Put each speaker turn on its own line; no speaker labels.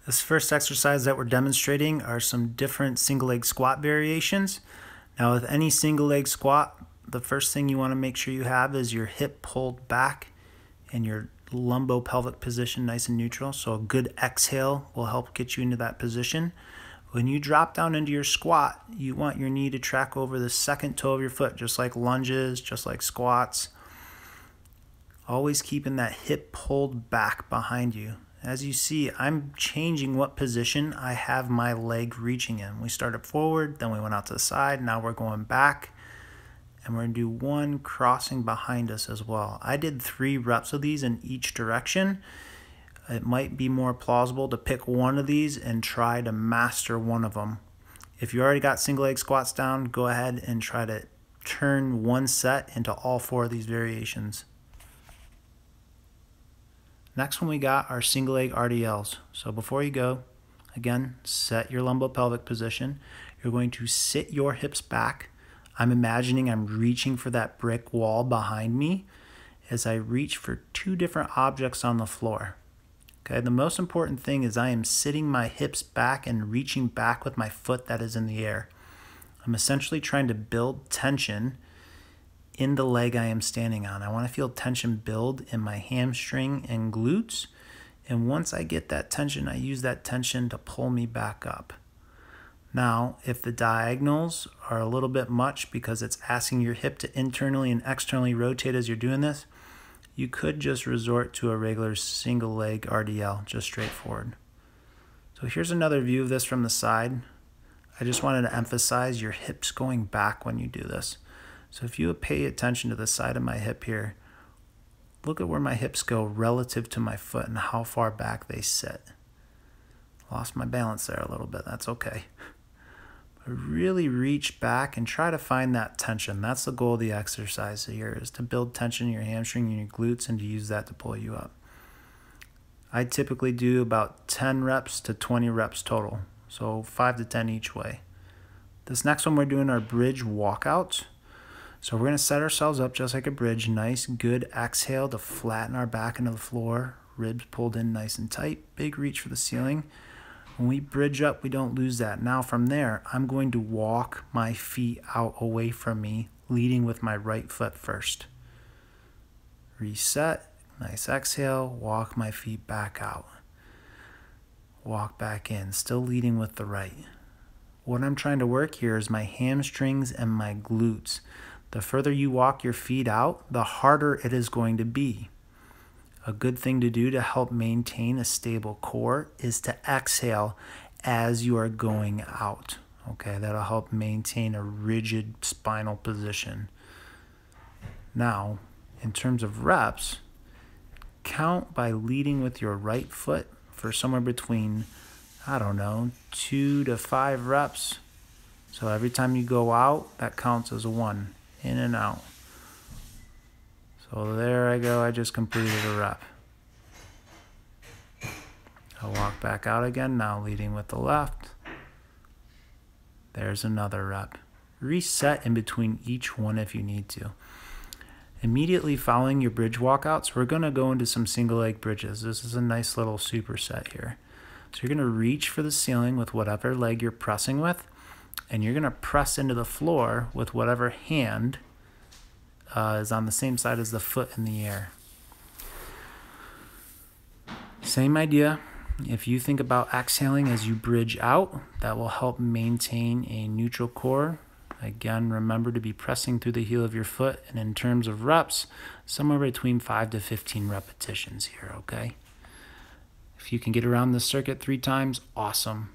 This first exercise that we're demonstrating are some different single leg squat variations. Now with any single leg squat, the first thing you want to make sure you have is your hip pulled back and your lumbo-pelvic position nice and neutral. So a good exhale will help get you into that position. When you drop down into your squat, you want your knee to track over the second toe of your foot, just like lunges, just like squats. Always keeping that hip pulled back behind you. As you see, I'm changing what position I have my leg reaching in. We started forward, then we went out to the side, now we're going back, and we're going to do one crossing behind us as well. I did 3 reps of these in each direction. It might be more plausible to pick one of these and try to master one of them. If you already got single leg squats down, go ahead and try to turn one set into all 4 of these variations. Next one we got are single leg RDLs. So before you go, again, set your lumbo-pelvic position. You're going to sit your hips back. I'm imagining I'm reaching for that brick wall behind me as I reach for 2 different objects on the floor. Okay, the most important thing is I am sitting my hips back and reaching back with my foot that is in the air. I'm essentially trying to build tension in the leg I am standing on. I want to feel tension build in my hamstring and glutes. And once I get that tension, I use that tension to pull me back up. Now, if the diagonals are a little bit much because it's asking your hip to internally and externally rotate as you're doing this, you could just resort to a regular single leg RDL, just straightforward. So here's another view of this from the side. I just wanted to emphasize your hips going back when you do this. So if you pay attention to the side of my hip here, look at where my hips go relative to my foot and how far back they sit. Lost my balance there a little bit, that's okay. But really reach back and try to find that tension. That's the goal of the exercise here, is to build tension in your hamstring and your glutes and to use that to pull you up. I typically do about 10 reps to 20 reps total, so 5 to 10 each way. This next one we're doing our bridge walkouts. So we're going to set ourselves up just like a bridge. Nice, good exhale to flatten our back into the floor. Ribs pulled in nice and tight. Big reach for the ceiling. When we bridge up, we don't lose that. Now from there, I'm going to walk my feet out away from me, leading with my right foot first. Reset. Nice exhale. Walk my feet back out. Walk back in. Still leading with the right. What I'm trying to work here is my hamstrings and my glutes. The further you walk your feet out, the harder it is going to be. A good thing to do to help maintain a stable core is to exhale as you are going out. Okay, that'll help maintain a rigid spinal position. Now, in terms of reps, count by leading with your right foot for somewhere between, 2 to 5 reps. So every time you go out, that counts as 1. In and out. So there I go, I just completed a rep. I'll walk back out again, now leading with the left. There's another rep. Reset in between each one if you need to. Immediately following your bridge walkouts, we're going to go into some single leg bridges. This is a nice little superset here. So you're going to reach for the ceiling with whatever leg you're pressing with, and you're going to press into the floor with whatever hand is on the same side as the foot in the air. Same idea. If you think about exhaling as you bridge out, that will help maintain a neutral core. Again, remember to be pressing through the heel of your foot, and in terms of reps, somewhere between 5 to 15 repetitions here, okay? If you can get around the circuit 3 times, awesome.